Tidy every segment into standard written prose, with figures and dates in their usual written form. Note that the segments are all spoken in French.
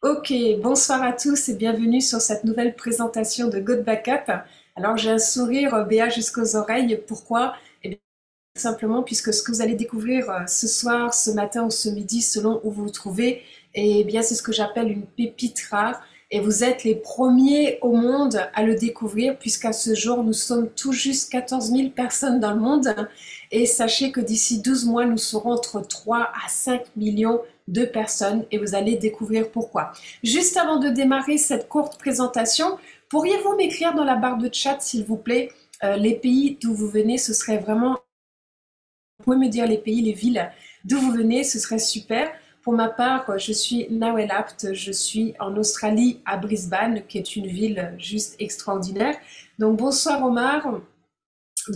Ok, bonsoir à tous et bienvenue sur cette nouvelle présentation de Good Backup. Alors j'ai un sourire béat jusqu'aux oreilles. Pourquoi? Eh bien, tout simplement puisque ce que vous allez découvrir ce soir, ce matin ou ce midi, selon où vous vous trouvez, eh bien c'est ce que j'appelle une pépite rare. Et vous êtes les premiers au monde à le découvrir puisqu'à ce jour, nous sommes tout juste 14 000 personnes dans le monde. Et sachez que d'ici 12 mois, nous serons entre 3 à 5 millions de personnes et vous allez découvrir pourquoi. Juste avant de démarrer cette courte présentation, pourriez-vous m'écrire dans la barre de chat, s'il vous plaît, les pays d'où vous venez? Ce serait vraiment... Vous pouvez me dire les pays, les villes d'où vous venez, ce serait super. Pour ma part, je suis Nawel Apt, je suis en Australie, à Brisbane, qui est une ville juste extraordinaire. Donc bonsoir Omar,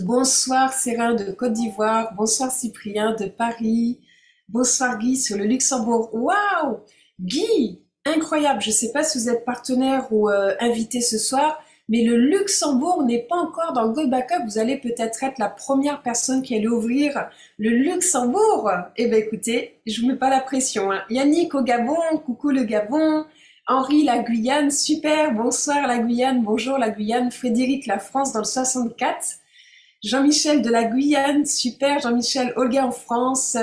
bonsoir Sérin de Côte d'Ivoire, bonsoir Cyprien de Paris, bonsoir Guy sur le Luxembourg. Waouh! Guy, incroyable, je ne sais pas si vous êtes partenaire ou invité ce soir, mais le Luxembourg n'est pas encore dans Go Backup. Vous allez peut-être être la première personne qui allait ouvrir le Luxembourg. Eh bien écoutez, je ne vous mets pas la pression, hein. Yannick au Gabon, coucou le Gabon. Henri la Guyane, super, bonsoir la Guyane, bonjour la Guyane. Frédéric la France dans le 64. Jean-Michel de la Guyane, super. Jean-Michel, Olga en France,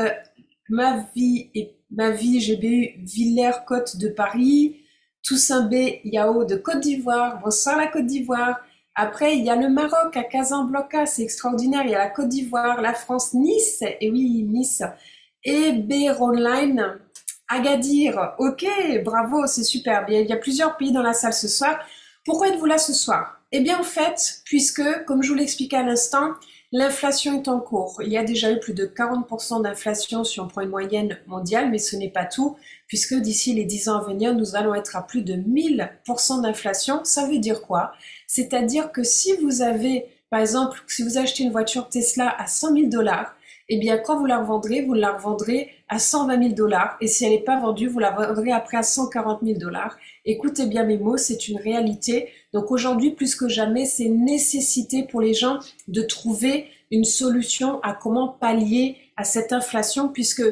ma vie, GBU, Villers-Côte de Paris, Toussaint B, Yao de Côte d'Ivoire, bonsoir la Côte d'Ivoire. Après, il y a le Maroc à Casablanca, c'est extraordinaire. Il y a la Côte d'Ivoire, la France, Nice, et oui, Nice, et Online, Agadir. Ok, bravo, c'est super. Bien, il y a plusieurs pays dans la salle ce soir. Pourquoi êtes-vous là ce soir? Eh bien, en fait, puisque, comme je vous l'expliquais à l'instant, l'inflation est en cours. Il y a déjà eu plus de 40% d'inflation si on prend une moyenne mondiale, mais ce n'est pas tout, puisque d'ici les 10 ans à venir, nous allons être à plus de 1000% d'inflation. Ça veut dire quoi? C'est-à-dire que si vous avez, par exemple, si vous achetez une voiture Tesla à 100 000 dollars, eh bien, quand vous la revendrez à 120 000 dollars. Et si elle n'est pas vendue, vous la vendrez après à 140 000 dollars. Écoutez bien mes mots, c'est une réalité. Donc aujourd'hui, plus que jamais, c'est une nécessité pour les gens de trouver une solution à comment pallier à cette inflation, puisque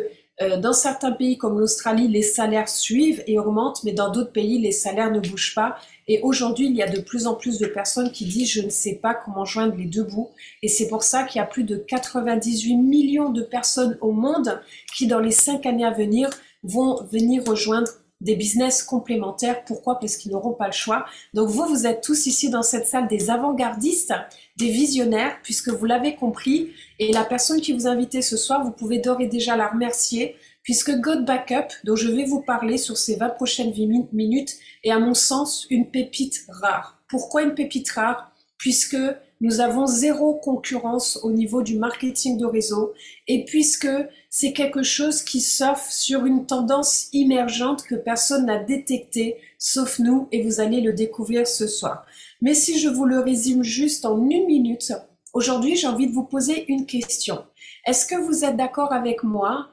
dans certains pays comme l'Australie, les salaires suivent et augmentent, mais dans d'autres pays, les salaires ne bougent pas. Et aujourd'hui, il y a de plus en plus de personnes qui disent « je ne sais pas comment joindre les deux bouts ». Et c'est pour ça qu'il y a plus de 98 millions de personnes au monde qui, dans les 5 années à venir, vont venir rejoindre des business complémentaires. Pourquoi? Parce qu'ils n'auront pas le choix. Donc vous êtes tous ici dans cette salle des avant-gardistes, des visionnaires, puisque vous l'avez compris. Et la personne qui vous a invité ce soir, vous pouvez d'ores et déjà la remercier, puisque God Backup, dont je vais vous parler sur ces 20 prochaines minutes, est à mon sens une pépite rare. Pourquoi une pépite rare? Puisque nous avons zéro concurrence au niveau du marketing de réseau et puisque c'est quelque chose qui surfe sur une tendance émergente que personne n'a détectée, sauf nous, et vous allez le découvrir ce soir. Mais si je vous le résume juste en une minute, aujourd'hui j'ai envie de vous poser une question. Est-ce que vous êtes d'accord avec moi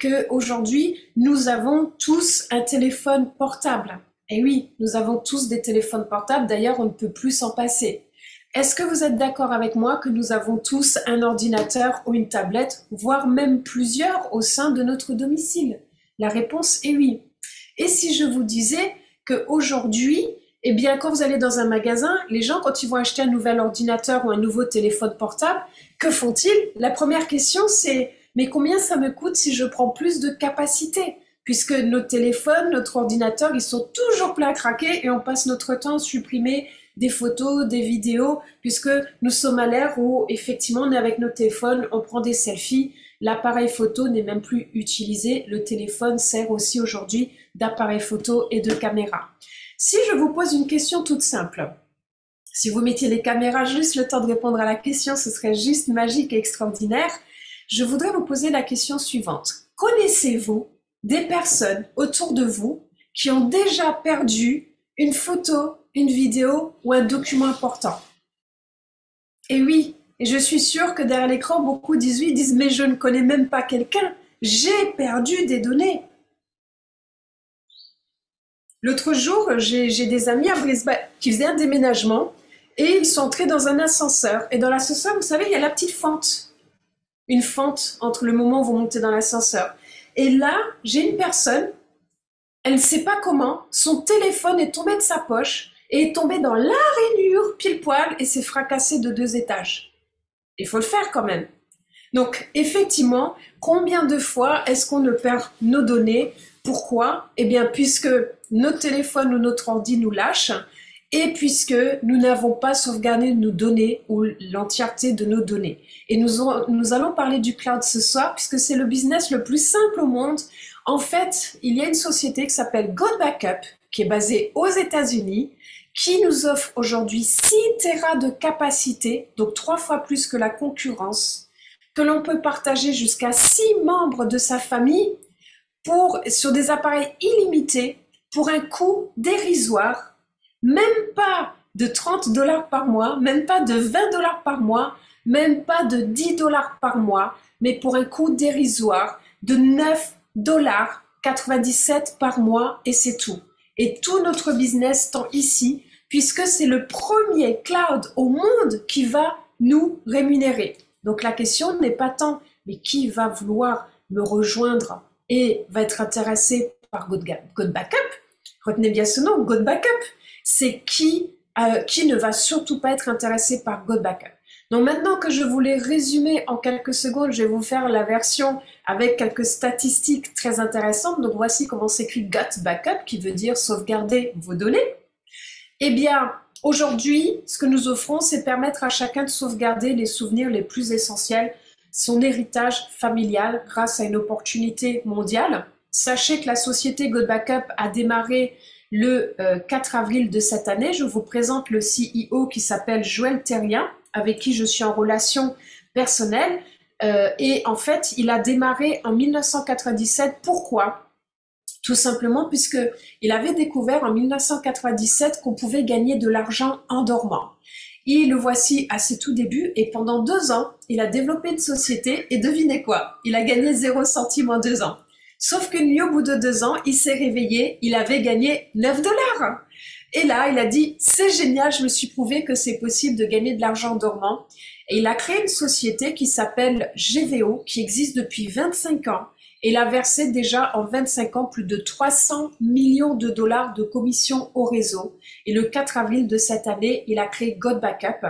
qu'aujourd'hui nous avons tous un téléphone portable? Et oui, nous avons tous des téléphones portables, d'ailleurs on ne peut plus s'en passer. Est-ce que vous êtes d'accord avec moi que nous avons tous un ordinateur ou une tablette, voire même plusieurs au sein de notre domicile? La réponse est oui. Et si je vous disais qu'aujourd'hui, eh bien, quand vous allez dans un magasin, les gens, quand ils vont acheter un nouvel ordinateur ou un nouveau téléphone portable, que font-ils? La première question, c'est « mais combien ça me coûte si je prends plus de capacité ?» Puisque nos téléphones, notre ordinateur, ils sont toujours pleins à craquer et on passe notre temps à supprimer des photos, des vidéos, puisque nous sommes à l'ère où effectivement on est avec nos téléphones, on prend des selfies, l'appareil photo n'est même plus utilisé, le téléphone sert aussi aujourd'hui d'appareil photo et de caméra. Si je vous pose une question toute simple, si vous mettiez les caméras juste le temps de répondre à la question, ce serait juste magique et extraordinaire, je voudrais vous poser la question suivante. Connaissez-vous des personnes autour de vous qui ont déjà perdu une photo, une vidéo ou un document important? Et oui, et je suis sûre que derrière l'écran, beaucoup disent oui, disent mais je ne connais même pas quelqu'un, j'ai perdu des données. L'autre jour, j'ai des amis à Brisbane qui faisaient un déménagement et ils sont entrés dans un ascenseur. Et dans l'ascenseur, vous savez, il y a la petite fente. Une fente entre le moment où vous montez dans l'ascenseur. Et là, j'ai une personne elle ne sait pas comment, son téléphone est tombé de sa poche et est tombé dans la rainure pile poil et s'est fracassé de 2 étages. Il faut le faire quand même. Donc, effectivement, combien de fois est-ce qu'on ne perd nos données? Pourquoi? Eh bien, puisque notre téléphone ou notre ordi nous lâche et puisque nous n'avons pas sauvegardé nos données ou l'entièreté de nos données. Et nous allons parler du cloud ce soir puisque c'est le business le plus simple au monde. En fait, il y a une société qui s'appelle GoBackup qui est basée aux États-Unis qui nous offre aujourd'hui 6 Tera de capacité, donc 3 fois plus que la concurrence, que l'on peut partager jusqu'à 6 membres de sa famille sur des appareils illimités pour un coût dérisoire, même pas de 30 dollars par mois, même pas de 20 dollars par mois, même pas de 10 dollars par mois, mais pour un coût dérisoire de 9,97 $ par mois et c'est tout. Et tout notre business tend ici, puisque c'est le premier cloud au monde qui va nous rémunérer. Donc la question n'est pas tant, mais qui va vouloir me rejoindre et va être intéressé par GoBackup? Retenez bien ce nom, GoBackup. C'est qui ne va surtout pas être intéressé par GoBackup. Donc maintenant que je voulais résumer en quelques secondes, je vais vous faire la version avec quelques statistiques très intéressantes. Donc voici comment s'écrit GoBackup, qui veut dire sauvegarder vos données. Eh bien, aujourd'hui, ce que nous offrons, c'est permettre à chacun de sauvegarder les souvenirs les plus essentiels, son héritage familial grâce à une opportunité mondiale. Sachez que la société GoBackup a démarré le 4 avril de cette année. Je vous présente le CEO qui s'appelle Joël Terrien, avec qui je suis en relation personnelle. Et en fait, il a démarré en 1997. Pourquoi ? Tout simplement puisqu'il avait découvert en 1997 qu'on pouvait gagner de l'argent en dormant. Et le voici à ses tout débuts et pendant 2 ans, il a développé une société et devinez quoi? Il a gagné 0 centime en 2 ans. Sauf qu'une nuit, au bout de 2 ans, il s'est réveillé, il avait gagné 9 dollars. Et là, il a dit, c'est génial, je me suis prouvé que c'est possible de gagner de l'argent en dormant. Et il a créé une société qui s'appelle GVO, qui existe depuis 25 ans. Et il a versé déjà en 25 ans plus de 300 millions de dollars de commissions au réseau. Et le 4 avril de cette année, il a créé GoBackup.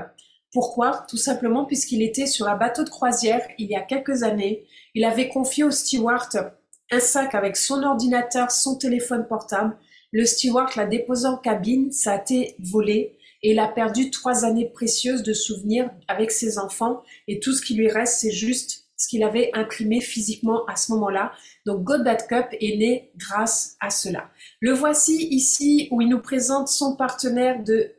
Pourquoi? Tout simplement puisqu'il était sur un bateau de croisière il y a quelques années. Il avait confié au steward un sac avec son ordinateur, son téléphone portable. Le steward l'a déposé en cabine, ça a été volé et il a perdu 3 années précieuses de souvenirs avec ses enfants et tout ce qui lui reste, c'est juste ce qu'il avait imprimé physiquement à ce moment-là. Donc GoBackup est né grâce à cela. Le voici ici où il nous présente son partenaire de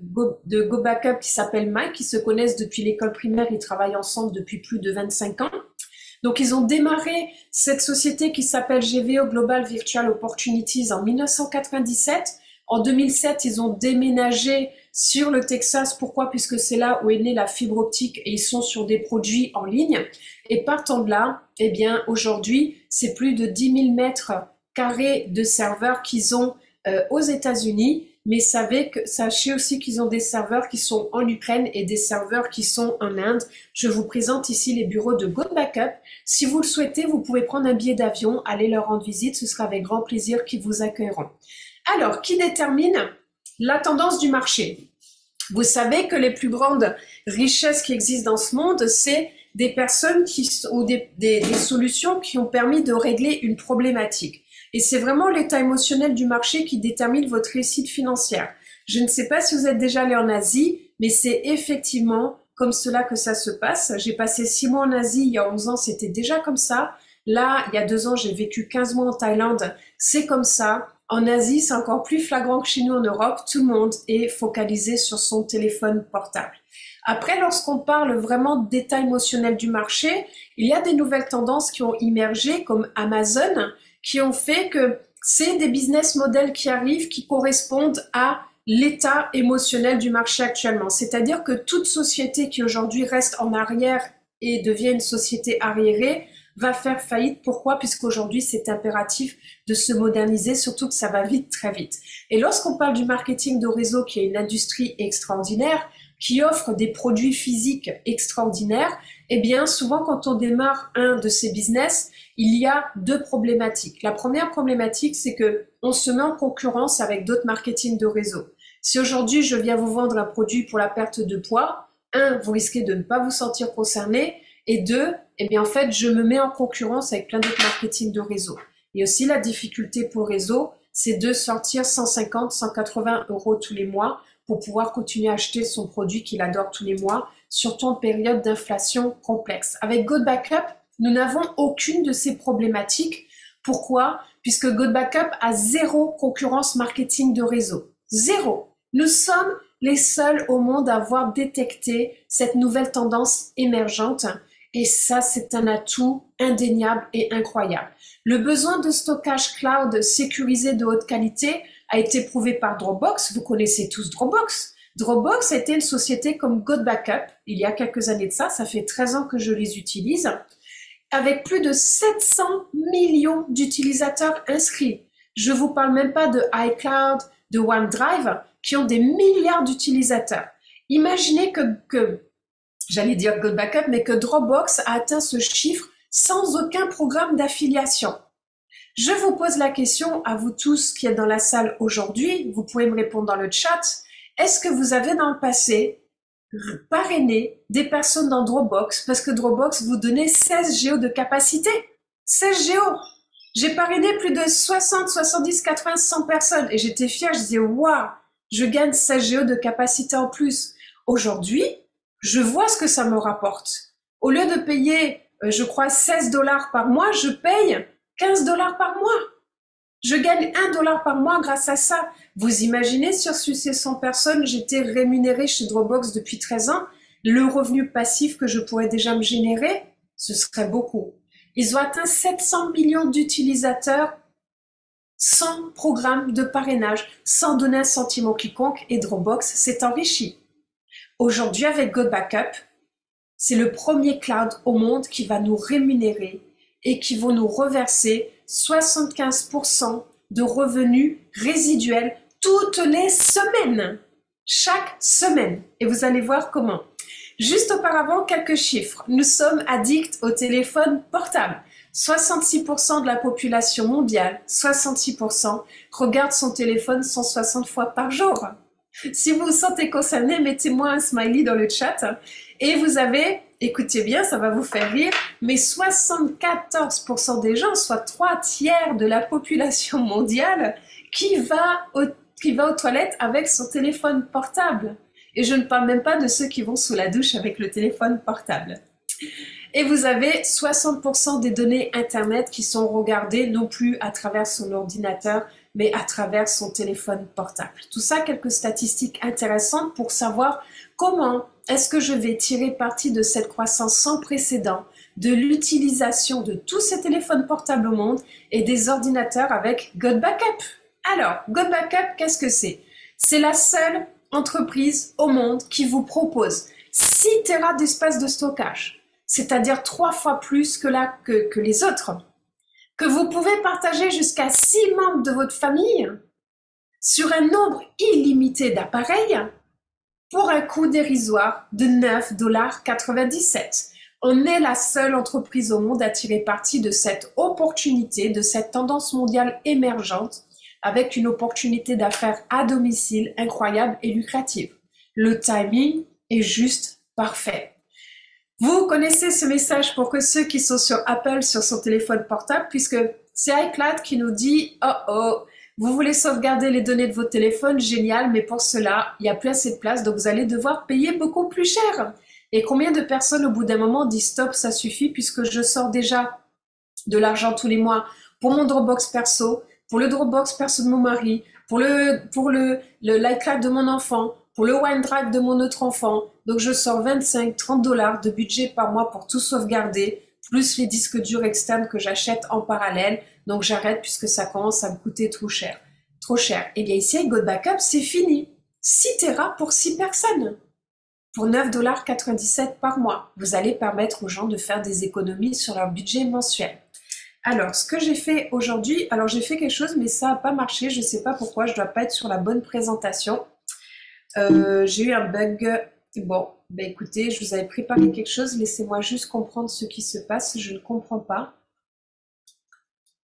GoBackup qui s'appelle Mike, qui se connaissent depuis l'école primaire, ils travaillent ensemble depuis plus de 25 ans. Donc ils ont démarré cette société qui s'appelle GVO Global Virtual Opportunities en 1997. En 2007, ils ont déménagé sur le Texas. Pourquoi? Puisque c'est là où est née la fibre optique et ils sont sur des produits en ligne. Et partant de là, eh bien aujourd'hui, c'est plus de 10 000 mètres carrés de serveurs qu'ils ont aux États-Unis. Mais sachez aussi qu'ils ont des serveurs qui sont en Ukraine et des serveurs qui sont en Inde. Je vous présente ici les bureaux de GoBackup. Si vous le souhaitez, vous pouvez prendre un billet d'avion, aller leur rendre visite. Ce sera avec grand plaisir qu'ils vous accueilleront. Alors, qui détermine la tendance du marché? Vous savez que les plus grandes richesses qui existent dans ce monde, c'est des personnes ou des solutions qui ont permis de régler une problématique. Et c'est vraiment l'état émotionnel du marché qui détermine votre réussite financière. Je ne sais pas si vous êtes déjà allé en Asie, mais c'est effectivement comme cela que ça se passe. J'ai passé 6 mois en Asie, il y a 11 ans, c'était déjà comme ça. Là, il y a 2 ans, j'ai vécu 15 mois en Thaïlande, c'est comme ça. En Asie, c'est encore plus flagrant que chez nous en Europe. Tout le monde est focalisé sur son téléphone portable. Après, lorsqu'on parle vraiment d'état émotionnel du marché, il y a des nouvelles tendances qui ont émergé, comme Amazon, qui ont fait que c'est des business models qui arrivent qui correspondent à l'état émotionnel du marché actuellement. C'est-à-dire que toute société qui aujourd'hui reste en arrière et devient une société arriérée va faire faillite. Pourquoi? Puisqu'aujourd'hui, c'est impératif de se moderniser, surtout que ça va vite, très vite. Et lorsqu'on parle du marketing de réseau, qui est une industrie extraordinaire, qui offrent des produits physiques extraordinaires, eh bien, souvent, quand on démarre un de ces business, il y a deux problématiques. La première problématique, c'est que on se met en concurrence avec d'autres marketing de réseau. Si aujourd'hui, je viens vous vendre un produit pour la perte de poids, un, vous risquez de ne pas vous sentir concerné, et deux, eh bien, en fait, je me mets en concurrence avec plein d'autres marketing de réseau. Et aussi, la difficulté pour le réseau, c'est de sortir 150, 180 € tous les mois pour pouvoir continuer à acheter son produit qu'il adore tous les mois, surtout en période d'inflation complexe. Avec GoBackup, nous n'avons aucune de ces problématiques. Pourquoi? Puisque GoBackup a zéro concurrence marketing de réseau. Zéro. Nous sommes les seuls au monde à avoir détecté cette nouvelle tendance émergente. Et ça, c'est un atout indéniable et incroyable. Le besoin de stockage cloud sécurisé de haute qualité a été prouvé par Dropbox. Vous connaissez tous Dropbox. Dropbox a été une société comme GoBackup il y a quelques années de ça. Ça fait 13 ans que je les utilise. Avec plus de 700 millions d'utilisateurs inscrits. Je ne vous parle même pas de iCloud, de OneDrive, qui ont des milliards d'utilisateurs. Imaginez que j'allais dire GoBackup, mais que Dropbox a atteint ce chiffre sans aucun programme d'affiliation. Je vous pose la question à vous tous qui êtes dans la salle aujourd'hui, vous pouvez me répondre dans le chat. Est-ce que vous avez dans le passé parrainé des personnes dans Dropbox parce que Dropbox vous donnait 16 Go de capacité? 16 Go! J'ai parrainé plus de 60, 70, 80, 100 personnes et j'étais fière, je disais waouh, je gagne 16 Go de capacité en plus. Aujourd'hui, je vois ce que ça me rapporte. Au lieu de payer, je crois, 16 $ par mois, je paye 15 $ par mois. Je gagne 1 $ par mois grâce à ça. Vous imaginez, sur ces 100 personnes, j'étais rémunérée chez Dropbox depuis 13 ans. Le revenu passif que je pourrais déjà me générer, ce serait beaucoup. Ils ont atteint 700 millions d'utilisateurs sans programme de parrainage, sans donner un centime quiconque, et Dropbox s'est enrichi. Aujourd'hui, avec GoBackup, c'est le premier cloud au monde qui va nous rémunérer et qui va nous reverser 75% de revenus résiduels toutes les semaines, chaque semaine. Et vous allez voir comment. Juste auparavant, quelques chiffres. Nous sommes addicts au téléphone portable. 66% de la population mondiale, 66%, regarde son téléphone 160 fois par jour. Si vous vous sentez concerné, mettez-moi un smiley dans le chat. Et vous avez, écoutez bien, ça va vous faire rire, mais 74% des gens, soit 3/3 de la population mondiale, qui va aux toilettes avec son téléphone portable. Et je ne parle même pas de ceux qui vont sous la douche avec le téléphone portable. Et vous avez 60% des données Internet qui sont regardées non plus à travers son ordinateur, mais à travers son téléphone portable. Tout ça, quelques statistiques intéressantes pour savoir comment est-ce que je vais tirer parti de cette croissance sans précédent, de l'utilisation de tous ces téléphones portables au monde et des ordinateurs avec GoBackup. Alors, GoBackup, qu'est-ce que c'est? C'est la seule entreprise au monde qui vous propose 6 Tera d'espace de stockage, c'est-à-dire 3 fois plus que les autres, que vous pouvez partager jusqu'à 6 membres de votre famille sur un nombre illimité d'appareils pour un coût dérisoire de 9,97 $. On est la seule entreprise au monde à tirer parti de cette opportunité, de cette tendance mondiale émergente, avec une opportunité d'affaires à domicile incroyable et lucrative. Le timing est juste parfait. Vous connaissez ce message pour que ceux qui sont sur Apple, sur son téléphone portable, puisque c'est iCloud qui nous dit « Oh oh, vous voulez sauvegarder les données de votre téléphone, génial, mais pour cela, il n'y a plus assez de place, donc vous allez devoir payer beaucoup plus cher. » Et combien de personnes au bout d'un moment disent « Stop, ça suffit, puisque je sors déjà de l'argent tous les mois pour mon Dropbox perso, pour le Dropbox perso de mon mari, pour l'iCloud de mon enfant, pour le OneDrive de mon autre enfant. Donc je sors 25-30 $ de budget par mois pour tout sauvegarder, plus les disques durs externes que j'achète en parallèle. Donc j'arrête puisque ça commence à me coûter trop cher. Trop cher. Et bien ici, avec GoBackup, c'est fini. 6 Tera pour 6 personnes. Pour 9,97 $ par mois. Vous allez permettre aux gens de faire des économies sur leur budget mensuel. Alors, ce que j'ai fait aujourd'hui, alors j'ai fait quelque chose, mais ça n'a pas marché. Je ne sais pas pourquoi, je ne dois pas être sur la bonne présentation. J'ai eu un bug. Bon, ben écoutez, je vous avais préparé quelque chose. Laissez-moi juste comprendre ce qui se passe. Je ne comprends pas.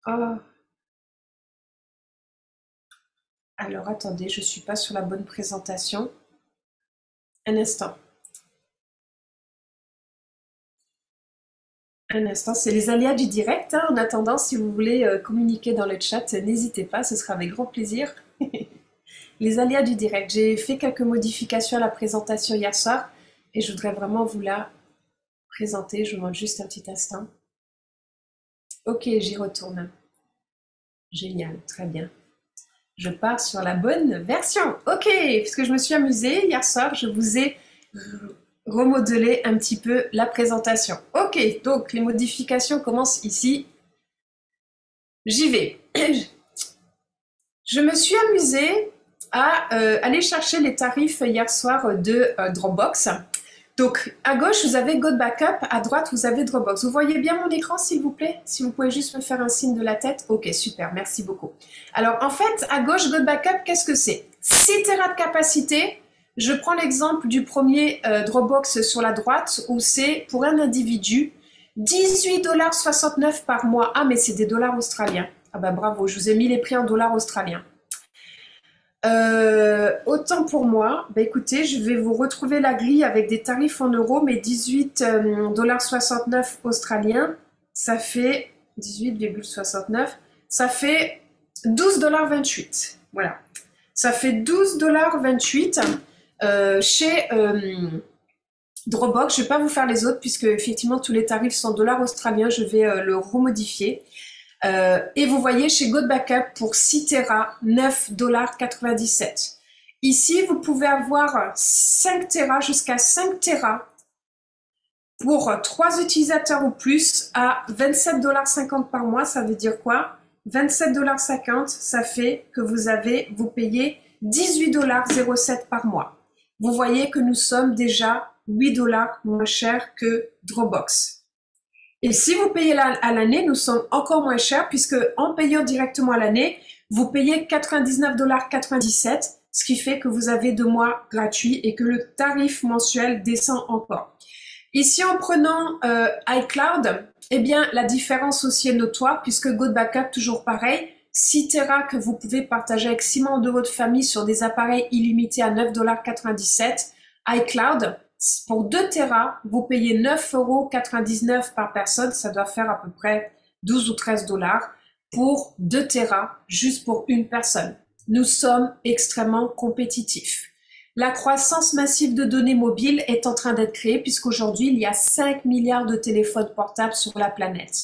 Ah, alors attendez, je ne suis pas sur la bonne présentation. Un instant. Un instant, c'est les aléas du direct, hein. En attendant, si vous voulez communiquer dans le chat, n'hésitez pas, ce sera avec grand plaisir. Les aléas du direct. J'ai fait quelques modifications à la présentation hier soir et je voudrais vraiment vous la présenter. Je vous demande juste un petit instant. Ok, j'y retourne. Génial, très bien. Je pars sur la bonne version. Ok, puisque je me suis amusée hier soir, je vous ai remodelé un petit peu la présentation. Ok, donc les modifications commencent ici. J'y vais. Je me suis amusée à aller chercher les tarifs hier soir de Dropbox. Donc, à gauche, vous avez Go Backup, à droite, vous avez Dropbox. Vous voyez bien mon écran, s'il vous plaît? Si vous pouvez juste me faire un signe de la tête. Ok, super, merci beaucoup. Alors, en fait, à gauche, Go Backup, qu'est-ce que c'est? 6 Tera de capacité. Je prends l'exemple du premier Dropbox sur la droite, où c'est pour un individu 18,69 $ par mois. Ah, mais c'est des dollars australiens. Ah bah bravo, je vous ai mis les prix en dollars australiens. Autant pour moi, bah écoutez, je vais vous retrouver la grille avec des tarifs en euros, mais 18,69 $ australiens, ça fait 18,69, ça fait 12,28 $. Voilà, ça fait 12,28 $ chez Dropbox. Je ne vais pas vous faire les autres puisque effectivement tous les tarifs sont dollars australiens. Je vais le remodifier. Et vous voyez chez Go Backup pour 6 Tera, 9,97 $. Ici, vous pouvez avoir 5 Tera jusqu'à 5 Tera pour 3 utilisateurs ou plus à 27,50 $ par mois. Ça veut dire quoi? 27,50 $, ça fait que vous payez 18,07 $ par mois. Vous voyez que nous sommes déjà 8 $ moins chers que Dropbox. Et si vous payez à l'année, nous sommes encore moins chers puisque en payant directement à l'année, vous payez 99,97 $, ce qui fait que vous avez 2 mois gratuits et que le tarif mensuel descend encore. Ici, en prenant iCloud, eh bien, la différence aussi est notoire puisque Go Backup, toujours pareil, 6 Tera que vous pouvez partager avec 6 membres de votre famille sur des appareils illimités à 9,97 $. iCloud, pour 2 Tera, vous payez 9,99 € par personne, ça doit faire à peu près 12 ou 13 $ pour 2 Tera, juste pour une personne. Nous sommes extrêmement compétitifs. La croissance massive de données mobiles est en train d'être créée puisqu'aujourd'hui, il y a 5 milliards de téléphones portables sur la planète.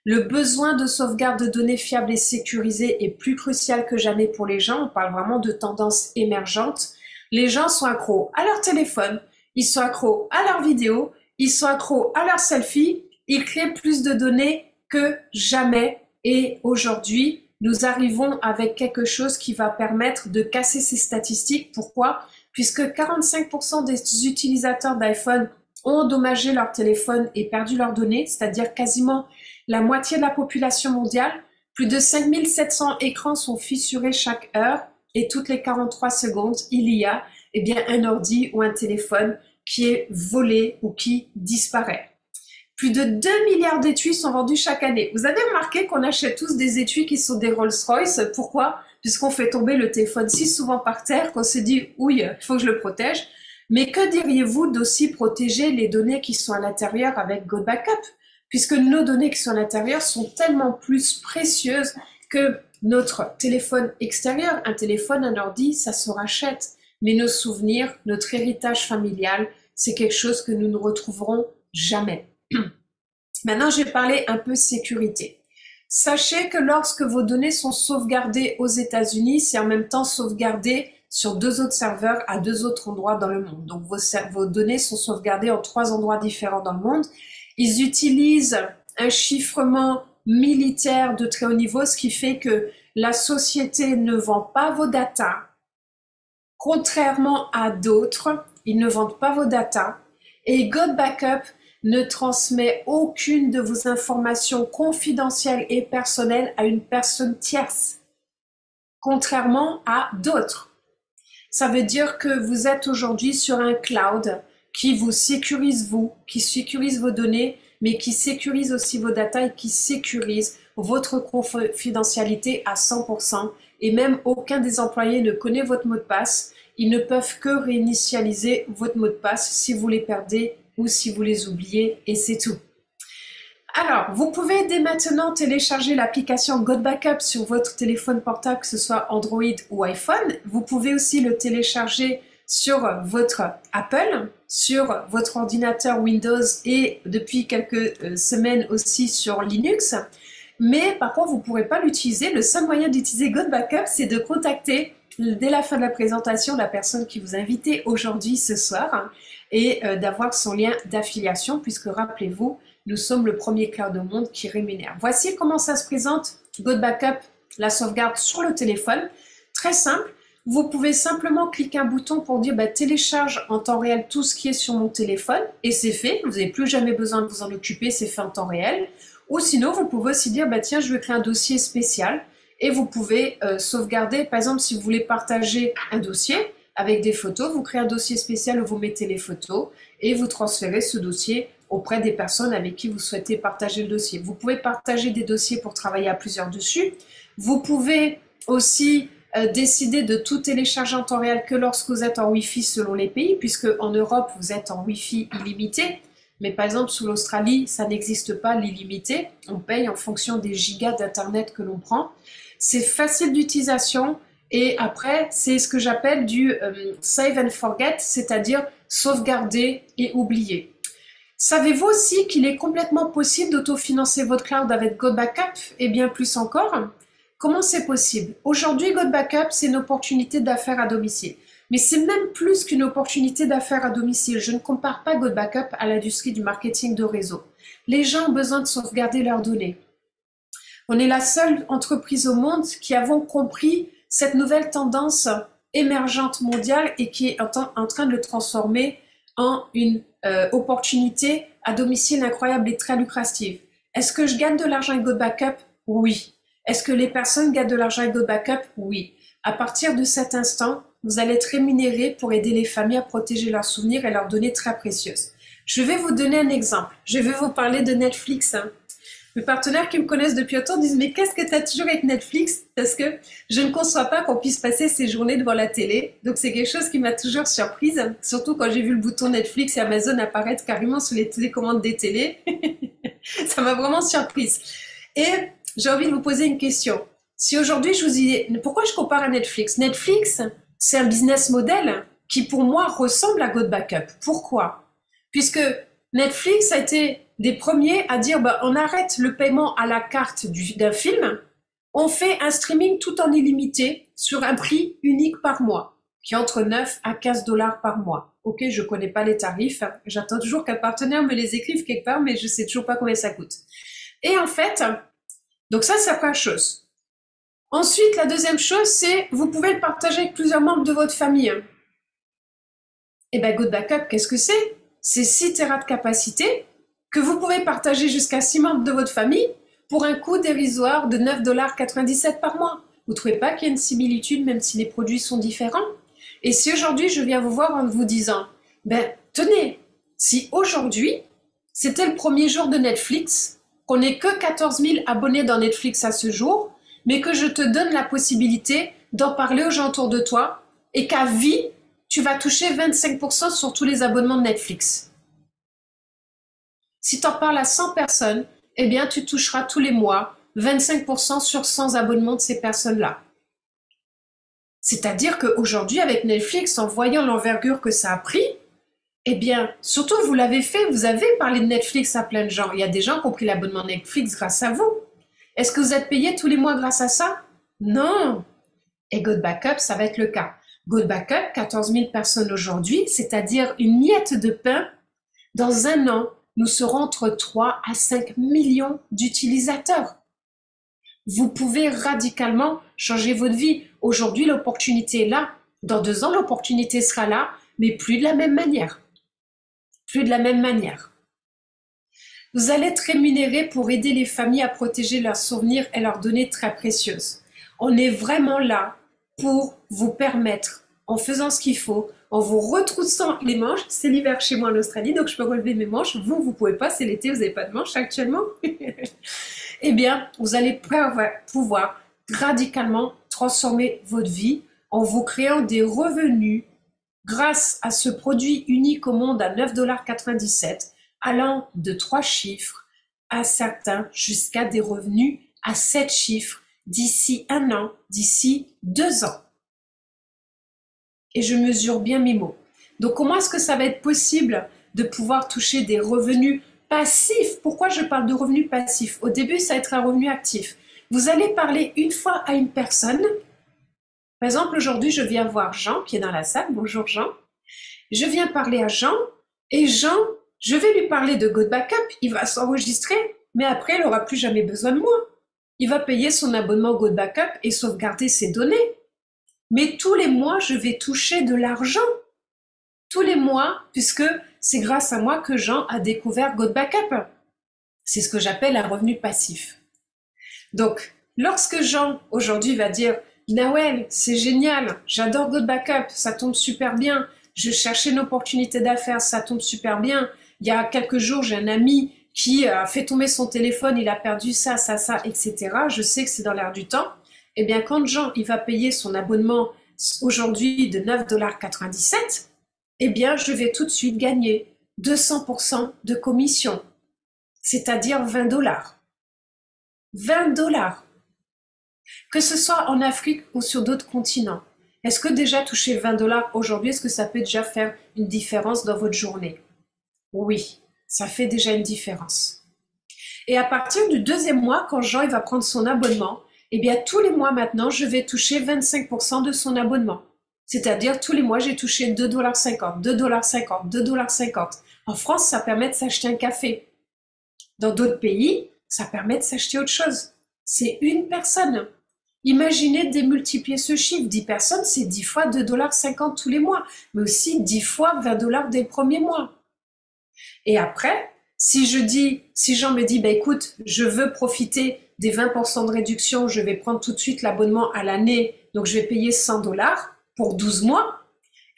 Le besoin de sauvegarde de données fiables et sécurisées est plus crucial que jamais pour les gens. On parle vraiment de tendances émergentes. Les gens sont accros à leur téléphone, ils sont accros à leurs vidéos, ils sont accros à leurs selfies, ils créent plus de données que jamais. Et aujourd'hui, nous arrivons avec quelque chose qui va permettre de casser ces statistiques. Pourquoi? Puisque 45% des utilisateurs d'iPhone ont endommagé leur téléphone et perdu leurs données, c'est-à-dire quasiment la moitié de la population mondiale. Plus de 5700 écrans sont fissurés chaque heure et toutes les 43 secondes, il y a un ordi ou un téléphone qui est volé ou qui disparaît. Plus de 2 milliards d'étuis sont vendus chaque année. Vous avez remarqué qu'on achète tous des étuis qui sont des Rolls-Royce. Pourquoi? Puisqu'on fait tomber le téléphone si souvent par terre qu'on se dit « oui, il faut que je le protège ». Mais que diriez-vous d'aussi protéger les données qui sont à l'intérieur avec Go Backup? Puisque nos données qui sont à l'intérieur sont tellement plus précieuses que notre téléphone extérieur. Un téléphone, un ordi, ça se rachète. Mais nos souvenirs, notre héritage familial, c'est quelque chose que nous ne retrouverons jamais. Maintenant, je vais parler un peu sécurité. Sachez que lorsque vos données sont sauvegardées aux États-Unis, c'est en même temps sauvegardé sur 2 autres serveurs à 2 autres endroits dans le monde. Donc, vos données sont sauvegardées en 3 endroits différents dans le monde. Ils utilisent un chiffrement militaire de très haut niveau, ce qui fait que la société ne vend pas vos datas. Contrairement à d'autres, ils ne vendent pas vos datas. Et Go Backup ne transmet aucune de vos informations confidentielles et personnelles à une personne tierce, contrairement à d'autres. Ça veut dire que vous êtes aujourd'hui sur un cloud qui vous sécurise vous, qui sécurise vos données, mais qui sécurise aussi vos datas et qui sécurise votre confidentialité à 100%. Et même aucun des employés ne connaît votre mot de passe. Ils ne peuvent que réinitialiser votre mot de passe si vous les perdez ou si vous les oubliez, et c'est tout. Alors, vous pouvez dès maintenant télécharger l'application GoodBackup sur votre téléphone portable, que ce soit Android ou iPhone. Vous pouvez aussi le télécharger sur votre Apple, sur votre ordinateur Windows et depuis quelques semaines aussi sur Linux. Mais par contre, vous ne pourrez pas l'utiliser. Le seul moyen d'utiliser GoodBackup, c'est de contacter dès la fin de la présentation la personne qui vous a invité aujourd'hui, ce soir, et d'avoir son lien d'affiliation, puisque rappelez-vous, nous sommes le premier cloud au monde qui rémunère. Voici comment ça se présente, GoodBackup, la sauvegarde sur le téléphone. Très simple, vous pouvez simplement cliquer un bouton pour dire télécharge en temps réel tout ce qui est sur mon téléphone, et c'est fait, vous n'avez plus jamais besoin de vous en occuper, c'est fait en temps réel. Ou sinon, vous pouvez aussi dire, tiens, je vais créer un dossier spécial, et vous pouvez sauvegarder, par exemple, si vous voulez partager un dossier avec des photos, vous créez un dossier spécial où vous mettez les photos, et vous transférez ce dossier auprès des personnes avec qui vous souhaitez partager le dossier. Vous pouvez partager des dossiers pour travailler à plusieurs dessus. Vous pouvez aussi décider de tout télécharger en temps réel que lorsque vous êtes en Wi-Fi selon les pays, puisque en Europe, vous êtes en Wi-Fi illimité. Mais par exemple, sous l'Australie, ça n'existe pas l'illimité. On paye en fonction des gigas d'Internet que l'on prend. C'est facile d'utilisation. Et après, c'est ce que j'appelle du save and forget, c'est-à-dire sauvegarder et oublier. Savez-vous aussi qu'il est complètement possible d'autofinancer votre cloud avec GoodBackup et bien plus encore? Comment c'est possible? Aujourd'hui, GoodBackup, c'est une opportunité d'affaires à domicile. Mais c'est même plus qu'une opportunité d'affaires à domicile. Je ne compare pas GoodBackup à l'industrie du marketing de réseau. Les gens ont besoin de sauvegarder leurs données. On est la seule entreprise au monde qui avons compris cette nouvelle tendance émergente mondiale et qui est en train de le transformer en une opportunité à domicile incroyable et très lucrative. Est-ce que je gagne de l'argent avec GoodBackup? Oui. Est-ce que les personnes gagnent de l'argent avec GoodBackup? Oui. À partir de cet instant, vous allez être rémunéré pour aider les familles à protéger leurs souvenirs et leurs données très précieuses. Je vais vous donner un exemple. Je vais vous parler de Netflix. Mes partenaires qui me connaissent depuis longtemps disent « Mais qu'est-ce que tu as toujours avec Netflix ?» Parce que je ne conçois pas qu'on puisse passer ses journées devant la télé. Donc c'est quelque chose qui m'a toujours surprise, surtout quand j'ai vu le bouton Netflix et Amazon apparaître carrément sur les télécommandes des télés. Ça m'a vraiment surprise. Et j'ai envie de vous poser une question. Si aujourd'hui je vous dis « Pourquoi je compare à Netflix ?» Netflix, c'est un business model qui pour moi ressemble à GoodBackup. Pourquoi? Puisque Netflix a été des premiers à dire on arrête le paiement à la carte d'un film, on fait un streaming tout en illimité sur un prix unique par mois, qui est entre 9 à 15 dollars par mois. Ok, je connais pas les tarifs, j'attends toujours qu'un partenaire me les écrive quelque part, mais je sais toujours pas combien ça coûte. Et en fait, donc ça c'est la première chose. Ensuite, la deuxième chose, c'est vous pouvez le partager avec plusieurs membres de votre famille. Et GoodBackup, qu'est-ce que c'est? C'est 6 Tera de capacité que vous pouvez partager jusqu'à 6 membres de votre famille pour un coût dérisoire de 9,97 $ par mois. Vous ne trouvez pas qu'il y a une similitude même si les produits sont différents? Et si aujourd'hui je viens vous voir en vous disant, tenez, si aujourd'hui c'était le premier jour de Netflix, qu'on n'ait que 14 000 abonnés dans Netflix à ce jour, mais que je te donne la possibilité d'en parler aux gens autour de toi et qu'à vie, tu vas toucher 25% sur tous les abonnements de Netflix. Si tu en parles à 100 personnes, eh bien, tu toucheras tous les mois 25% sur 100 abonnements de ces personnes-là. C'est-à-dire qu'aujourd'hui, avec Netflix, en voyant l'envergure que ça a pris, eh bien, surtout, vous l'avez fait, vous avez parlé de Netflix à plein de gens. Il y a des gens qui ont pris l'abonnement Netflix grâce à vous. Est-ce que vous êtes payé tous les mois grâce à ça? Non. Et GoodBackup, ça va être le cas. GoodBackup, 14 000 personnes aujourd'hui, c'est-à-dire une miette de pain. Dans un an, nous serons entre 3 à 5 millions d'utilisateurs. Vous pouvez radicalement changer votre vie. Aujourd'hui, l'opportunité est là. Dans 2 ans, l'opportunité sera là, mais plus de la même manière. Plus de la même manière. Vous allez être rémunéré pour aider les familles à protéger leurs souvenirs et leurs données très précieuses. On est vraiment là pour vous permettre, en faisant ce qu'il faut, en vous retroussant les manches. C'est l'hiver chez moi en Australie, donc je peux relever mes manches. Vous pouvez pas, c'est l'été, vous n'avez pas de manches actuellement. Eh bien, vous allez pouvoir radicalement transformer votre vie en vous créant des revenus grâce à ce produit unique au monde à 9,97 $, allant de 3 chiffres à certains jusqu'à des revenus à 7 chiffres d'ici 1 an, d'ici 2 ans. Et je mesure bien mes mots. Donc comment est-ce que ça va être possible de pouvoir toucher des revenus passifs? Pourquoi je parle de revenus passifs? Au début, ça va être un revenu actif. Vous allez parler une fois à une personne. Par exemple, aujourd'hui, je viens voir Jean qui est dans la salle. Bonjour Jean. Je viens parler à Jean et Jean, je vais lui parler de Good Backup. Il va s'enregistrer, mais après, il n'aura plus jamais besoin de moi. Il va payer son abonnement Good Backup et sauvegarder ses données. Mais tous les mois, je vais toucher de l'argent. Tous les mois, puisque c'est grâce à moi que Jean a découvert Good Backup. C'est ce que j'appelle un revenu passif. Donc, lorsque Jean, aujourd'hui, va dire « Nawel, c'est génial, j'adore Good Backup, ça tombe super bien, je cherchais une opportunité d'affaires, ça tombe super bien. Il y a quelques jours, j'ai un ami qui a fait tomber son téléphone, il a perdu ça, etc. Je sais que c'est dans l'air du temps. » Eh bien, quand Jean il va payer son abonnement aujourd'hui de 9,97 $, eh bien, je vais tout de suite gagner 200% de commission, c'est-à-dire 20 $. 20 $. Que ce soit en Afrique ou sur d'autres continents. Est-ce que déjà toucher 20 $ aujourd'hui, est-ce que ça peut déjà faire une différence dans votre journée? Oui, ça fait déjà une différence. Et à partir du 2e mois, quand Jean il va prendre son abonnement, eh bien tous les mois maintenant, je vais toucher 25% de son abonnement. C'est-à-dire tous les mois, j'ai touché 2,50 $, 2,50 $, 2,50 $. En France, ça permet de s'acheter un café. Dans d'autres pays, ça permet de s'acheter autre chose. C'est une personne. Imaginez démultiplier ce chiffre. 10 personnes, c'est 10 fois 2,50 $ tous les mois, mais aussi 10 fois 20 $ dès le premier mois. Et après, si Jean me dit, bah, écoute, je veux profiter des 20% de réduction, je vais prendre tout de suite l'abonnement à l'année, donc je vais payer 100 $ pour 12 mois,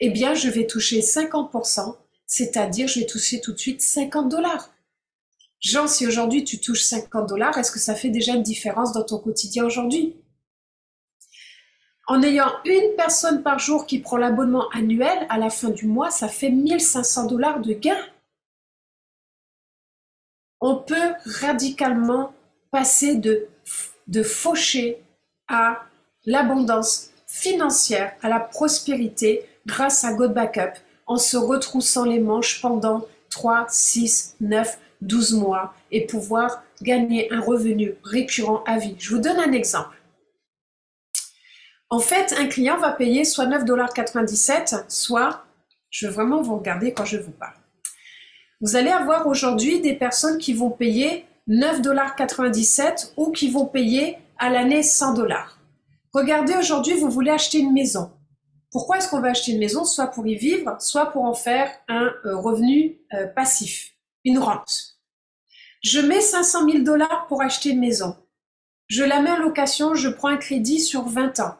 eh bien, je vais toucher 50%, c'est-à-dire je vais toucher tout de suite 50 $. Jean, si aujourd'hui tu touches 50 $, est-ce que ça fait déjà une différence dans ton quotidien aujourd'hui? En ayant une personne par jour qui prend l'abonnement annuel, à la fin du mois, ça fait 1 500 $ de gain. On peut radicalement passer de faucher à l'abondance financière, à la prospérité grâce à Good Backup en se retroussant les manches pendant 3, 6, 9, 12 mois et pouvoir gagner un revenu récurrent à vie. Je vous donne un exemple. En fait, un client va payer soit 9,97 $, soit, je veux vraiment vous regarder quand je vous parle. Vous allez avoir aujourd'hui des personnes qui vont payer 9,97 $ ou qui vont payer à l'année 100 $. Regardez, aujourd'hui, vous voulez acheter une maison. Pourquoi est-ce qu'on va acheter une maison? Soit pour y vivre, soit pour en faire un revenu passif, une rente. Je mets 500 000 $ pour acheter une maison. Je la mets en location, je prends un crédit sur 20 ans.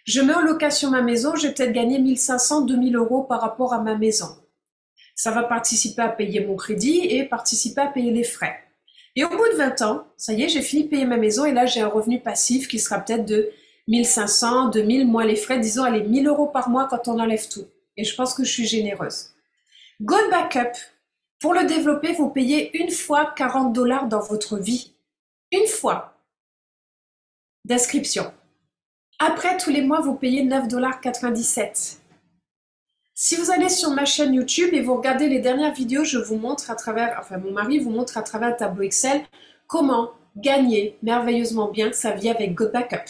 Je mets en location ma maison, je vais peut-être gagner 1 500, 2 000 € par rapport à ma maison. Ça va participer à payer mon crédit et participer à payer les frais. Et au bout de 20 ans, ça y est, j'ai fini de payer ma maison et là, j'ai un revenu passif qui sera peut-être de 1 500, 2 000, moins les frais, disons, allez, 1 000 € par mois quand on enlève tout. Et je pense que je suis généreuse. Good Backup, pour le développer, vous payez une fois 40 $ dans votre vie. Une fois d'inscription. Après, tous les mois, vous payez 9,97 $. Si vous allez sur ma chaîne YouTube et vous regardez les dernières vidéos, je vous montre à travers, enfin mon mari vous montre à travers un tableau Excel comment gagner merveilleusement bien sa vie avec Good Backup.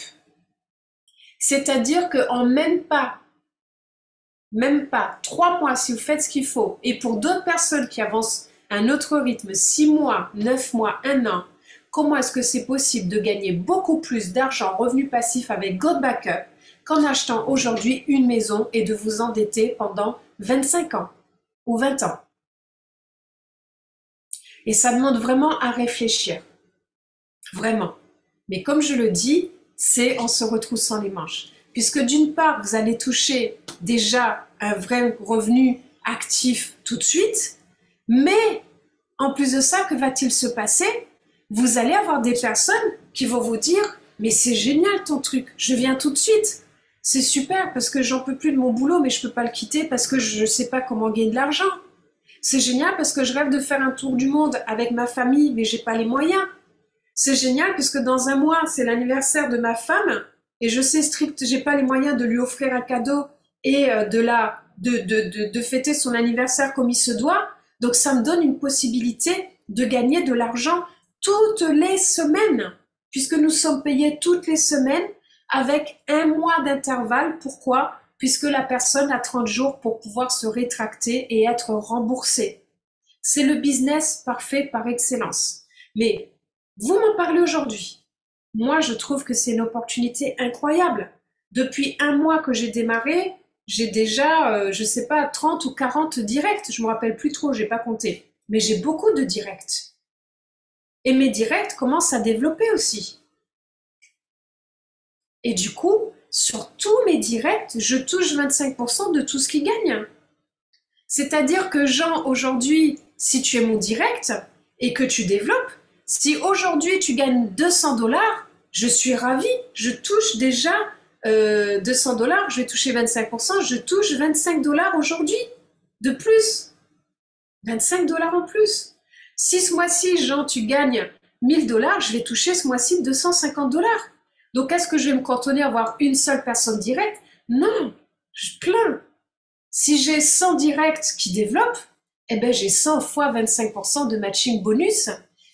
C'est-à-dire qu'en même pas 3 mois, si vous faites ce qu'il faut, et pour d'autres personnes qui avancent à un autre rythme, 6 mois, 9 mois, 1 an, comment est-ce que c'est possible de gagner beaucoup plus d'argent en revenu passif avec Good Backup qu'en achetant aujourd'hui une maison et de vous endetter pendant 25 ans ou 20 ans. Et ça demande vraiment à réfléchir. Vraiment. Mais comme je le dis, c'est en se retroussant les manches. puisque d'une part, vous allez toucher déjà un vrai revenu actif tout de suite, mais en plus de ça, que va-t-il se passer? Vous allez avoir des personnes qui vont vous dire « Mais c'est génial ton truc, je viens tout de suite. C'est super parce que j'en peux plus de mon boulot, mais je peux pas le quitter parce que je sais pas comment gagner de l'argent. C'est génial parce que je rêve de faire un tour du monde avec ma famille, mais j'ai pas les moyens. C'est génial parce que dans un mois, c'est l'anniversaire de ma femme et je sais j'ai pas les moyens de lui offrir un cadeau et de fêter son anniversaire comme il se doit. Donc ça me donne une possibilité de gagner de l'argent toutes les semaines, puisque nous sommes payés toutes les semaines avec un mois d'intervalle. Pourquoi? Puisque la personne a 30 jours pour pouvoir se rétracter et être remboursée. C'est le business parfait par excellence. Mais vous m'en parlez aujourd'hui. Moi, je trouve que c'est une opportunité incroyable. Depuis un mois que j'ai démarré, j'ai déjà, je sais pas, 30 ou 40 directs. Je me rappelle plus trop, j'ai pas compté. Mais j'ai beaucoup de directs. Et mes directs commencent à développer aussi. Et du coup, sur tous mes directs, je touche 25% de tout ce qu'ils gagnent. C'est-à-dire que Jean, aujourd'hui, si tu es mon direct et que tu développes, si aujourd'hui tu gagnes 200 $, je suis ravie. Je touche déjà 200 $, je vais toucher 25%, je touche 25 $ aujourd'hui de plus. 25 $ en plus. Si ce mois-ci, Jean, tu gagnes 1000 $, je vais toucher ce mois-ci 250 $. Donc, est-ce que je vais me cantonner à avoir une seule personne directe? Non, plein. Si j'ai 100 directs qui développent, eh ben, j'ai 100 fois 25% de matching bonus,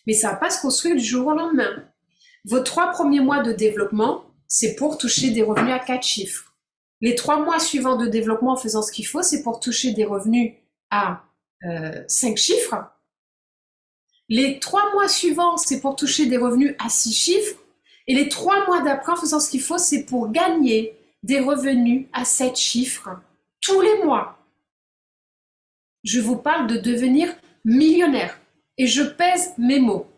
mais ça ne va pas se construire du jour au lendemain. Vos 3 premiers mois de développement, c'est pour toucher des revenus à 4 chiffres. Les 3 mois suivants de développement en faisant ce qu'il faut, c'est pour toucher des revenus à 5 chiffres. Les 3 mois suivants, c'est pour toucher des revenus à 6 chiffres. Et les 3 mois d'après, en faisant ce qu'il faut, c'est pour gagner des revenus à 7 chiffres tous les mois. Je vous parle de devenir millionnaire. Et je pèse mes mots.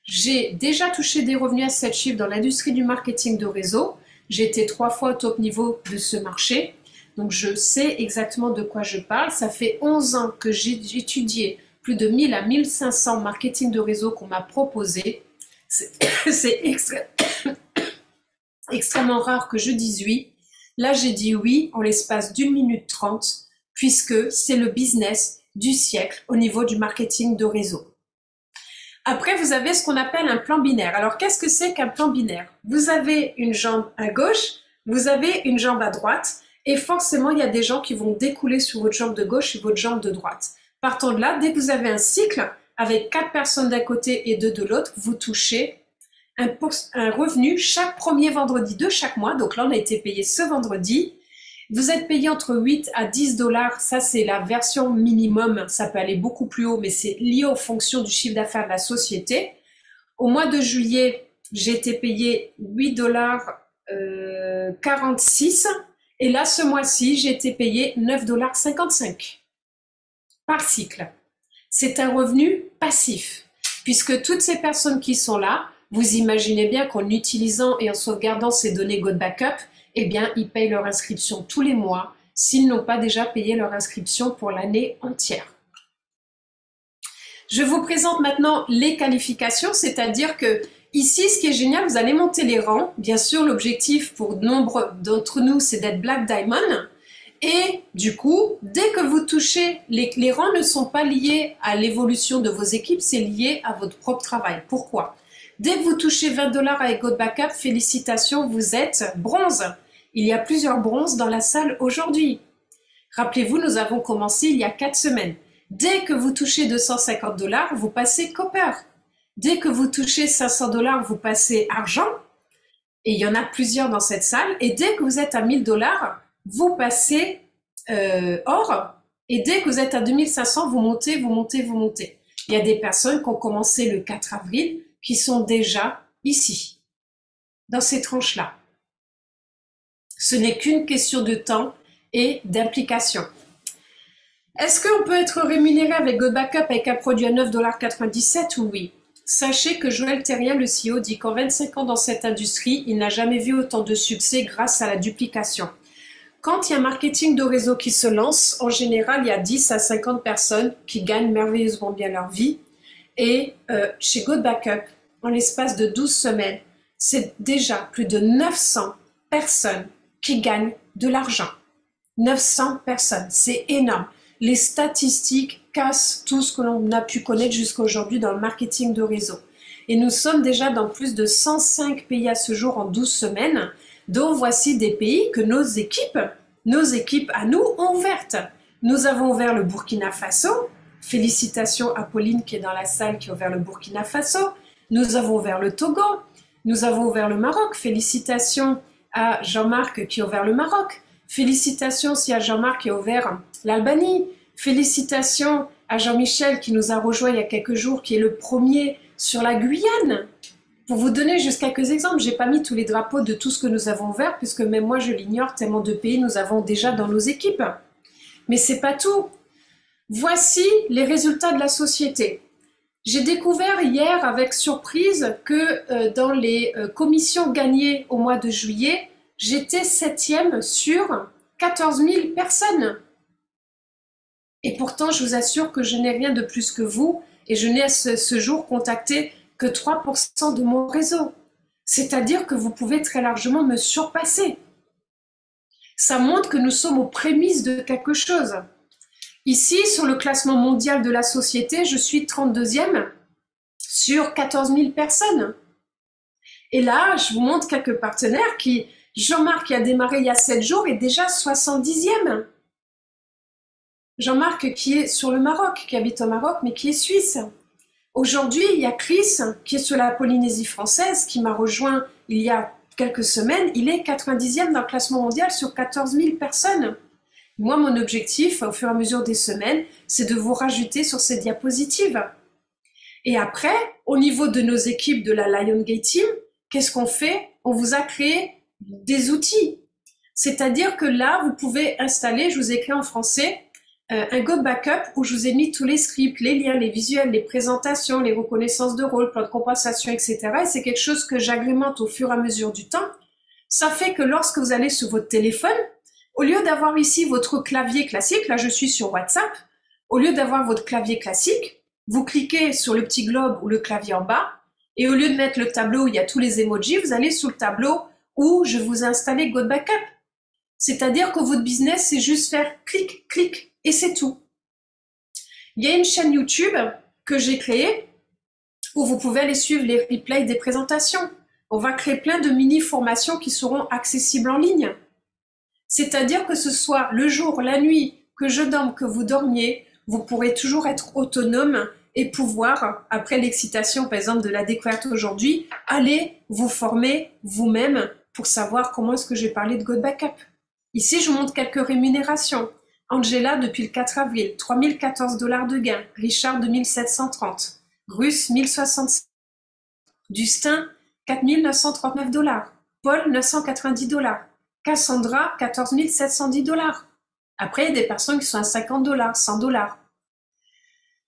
J'ai déjà touché des revenus à 7 chiffres dans l'industrie du marketing de réseau. J'ai été 3 fois au top niveau de ce marché. Donc, je sais exactement de quoi je parle. Ça fait 11 ans que j'ai étudié plus de 1000 à 1500 marketing de réseau qu'on m'a proposé. C'est extrêmement rare que je dise oui. Là, j'ai dit oui en l'espace d'1 minute 30, puisque c'est le business du siècle au niveau du marketing de réseau. Après, vous avez ce qu'on appelle un plan binaire. Alors, qu'est-ce que c'est qu'un plan binaire? Vous avez une jambe à gauche, vous avez une jambe à droite, et forcément, il y a des gens qui vont découler sur votre jambe de gauche et votre jambe de droite. Partant de là, dès que vous avez un cycle avec 4 personnes d'un côté et 2 de l'autre, vous touchez un revenu chaque premier vendredi de chaque mois. Donc là, on a été payé ce vendredi. Vous êtes payé entre 8 à 10 $. Ça, c'est la version minimum. Ça peut aller beaucoup plus haut, mais c'est lié aux fonctions du chiffre d'affaires de la société. Au mois de juillet, j'ai été payé 8 $ 46. Et là, ce mois-ci, j'ai été payé 9 $ 55 par cycle. C'est un revenu passif, puisque toutes ces personnes qui sont là, vous imaginez bien qu'en utilisant et en sauvegardant ces données GoBackup, eh bien, ils payent leur inscription tous les mois s'ils n'ont pas déjà payé leur inscription pour l'année entière. Je vous présente maintenant les qualifications, c'est-à-dire que ici, ce qui est génial, vous allez monter les rangs. Bien sûr, l'objectif pour nombre d'entre nous, c'est d'être Black Diamond. Et du coup, dès que vous touchez, les rangs ne sont pas liés à l'évolution de vos équipes, c'est lié à votre propre travail. Pourquoi? Dès que vous touchez 20 $ avec GoBackup, félicitations, vous êtes bronze. Il y a plusieurs bronzes dans la salle aujourd'hui. Rappelez-vous, nous avons commencé il y a 4 semaines. Dès que vous touchez 250 $, vous passez copper. Dès que vous touchez 500 $, vous passez argent. Et il y en a plusieurs dans cette salle. Et dès que vous êtes à 1000 $, vous passez or. Et dès que vous êtes à 2500, vous montez, vous montez, vous montez. Il y a des personnes qui ont commencé le 4 avril qui sont déjà ici, dans ces tranches-là. Ce n'est qu'une question de temps et d'implication. Est-ce qu'on peut être rémunéré avec GoBackup avec un produit à 9,97 $? Oui. Sachez que Joël Thérien, le CEO, dit qu'en 25 ans dans cette industrie, il n'a jamais vu autant de succès grâce à la duplication. Quand il y a un marketing de réseau qui se lance, en général, il y a 10 à 50 personnes qui gagnent merveilleusement bien leur vie. Et chez Go Backup, en l'espace de 12 semaines, c'est déjà plus de 900 personnes qui gagnent de l'argent. 900 personnes, c'est énorme. Les statistiques cassent tout ce que l'on a pu connaître jusqu'à aujourd'hui dans le marketing de réseau. Et nous sommes déjà dans plus de 105 pays à ce jour en 12 semaines, dont voici des pays que nos équipes à nous ont ouvertes. Nous avons ouvert le Burkina Faso. Félicitations à Pauline qui est dans la salle qui a ouvert le Burkina Faso. Nous avons ouvert le Togo. Nous avons ouvert le Maroc. Félicitations à Jean-Marc qui a ouvert le Maroc. Félicitations aussi à Jean-Marc qui a ouvert l'Albanie. Félicitations à Jean-Michel qui nous a rejoint il y a quelques jours, qui est le premier sur la Guyane. Pour vous donner juste quelques exemples, j'ai pas mis tous les drapeaux de tout ce que nous avons ouvert, puisque même moi je l'ignore tellement de pays nous avons déjà dans nos équipes. Mais c'est pas tout. Voici les résultats de la société. J'ai découvert hier avec surprise que dans les commissions gagnées au mois de juillet, j'étais 7e sur 14 000 personnes. Et pourtant, je vous assure que je n'ai rien de plus que vous et je n'ai à ce jour contacté que 3% de mon réseau. C'est-à-dire que vous pouvez très largement me surpasser. Ça montre que nous sommes aux prémices de quelque chose. Ici, sur le classement mondial de la société, je suis 32e sur 14 000 personnes. Et là, je vous montre quelques partenaires qui... Jean-Marc qui a démarré il y a 7 jours est déjà 70e. Jean-Marc qui est sur le Maroc, qui habite au Maroc, mais qui est suisse. Aujourd'hui, il y a Chris qui est sur la Polynésie française, qui m'a rejoint il y a quelques semaines. Il est 90e dans le classement mondial sur 14 000 personnes. Moi, mon objectif, au fur et à mesure des semaines, c'est de vous rajouter sur ces diapositives. Et après, au niveau de nos équipes de la Liongate Team, qu'est-ce qu'on fait? On vous a créé des outils. C'est-à-dire que là, vous pouvez installer, je vous ai écrit en français, un Go Backup où je vous ai mis tous les scripts, les liens, les visuels, les présentations, les reconnaissances de rôle, plan de compensation, etc. Et c'est quelque chose que j'agrémente au fur et à mesure du temps. Ça fait que lorsque vous allez sur votre téléphone, au lieu d'avoir ici votre clavier classique, là je suis sur WhatsApp, au lieu d'avoir votre clavier classique, vous cliquez sur le petit globe ou le clavier en bas, et au lieu de mettre le tableau où il y a tous les emojis, vous allez sur le tableau où je vous ai installé Go Backup. C'est-à-dire que votre business, c'est juste faire clic, clic, et c'est tout. Il y a une chaîne YouTube que j'ai créée où vous pouvez aller suivre les replays des présentations. On va créer plein de mini-formations qui seront accessibles en ligne. C'est-à-dire que ce soit le jour, la nuit, que je dorme, que vous dormiez, vous pourrez toujours être autonome et pouvoir, après l'excitation par exemple de la découverte aujourd'hui, aller vous former vous-même pour savoir comment est-ce que j'ai parlé de Go Backup. Ici, je vous montre quelques rémunérations. Angela, depuis le 4 avril, 3014 $ de gain. Richard, 2730. Russe, 1067. Dustin, 4939 $. Paul, 990 $. Cassandra, 14 710 $. Après, il y a des personnes qui sont à 50 $, 100 $.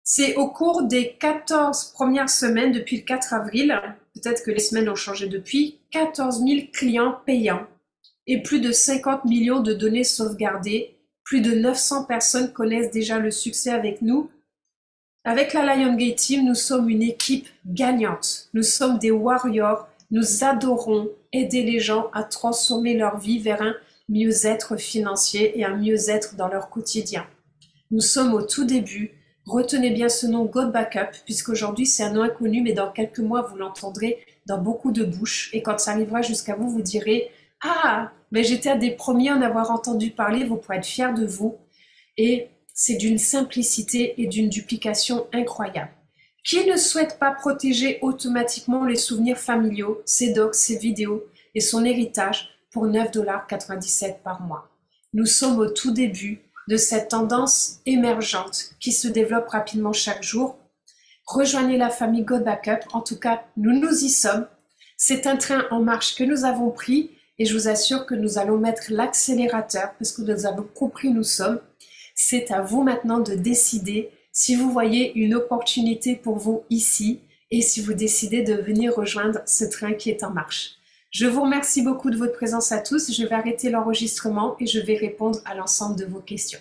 C'est au cours des 14 premières semaines depuis le 4 avril, peut-être que les semaines ont changé depuis, 14 000 clients payants et plus de 50 millions de données sauvegardées. Plus de 900 personnes connaissent déjà le succès avec nous. Avec la Liongate Team, nous sommes une équipe gagnante. Nous sommes des warriors. Nous adorons aider les gens à transformer leur vie vers un mieux-être financier et un mieux-être dans leur quotidien. Nous sommes au tout début. Retenez bien ce nom Go Backup, puisqu'aujourd'hui c'est un nom inconnu, mais dans quelques mois vous l'entendrez dans beaucoup de bouches. Et quand ça arrivera jusqu'à vous, vous direz « Ah, mais j'étais un des premiers à en avoir entendu parler », vous pourrez être fiers de vous. Et c'est d'une simplicité et d'une duplication incroyable. Qui ne souhaite pas protéger automatiquement les souvenirs familiaux, ses docs, ses vidéos et son héritage pour 9,97 $ par mois? Nous sommes au tout début de cette tendance émergente qui se développe rapidement chaque jour. Rejoignez la famille Go Backup, en tout cas nous y sommes. C'est un train en marche que nous avons pris et je vous assure que nous allons mettre l'accélérateur parce que nous avons compris où nous sommes. C'est à vous maintenant de décider si vous voyez une opportunité pour vous ici et si vous décidez de venir rejoindre ce train qui est en marche. Je vous remercie beaucoup de votre présence à tous. Je vais arrêter l'enregistrement et je vais répondre à l'ensemble de vos questions.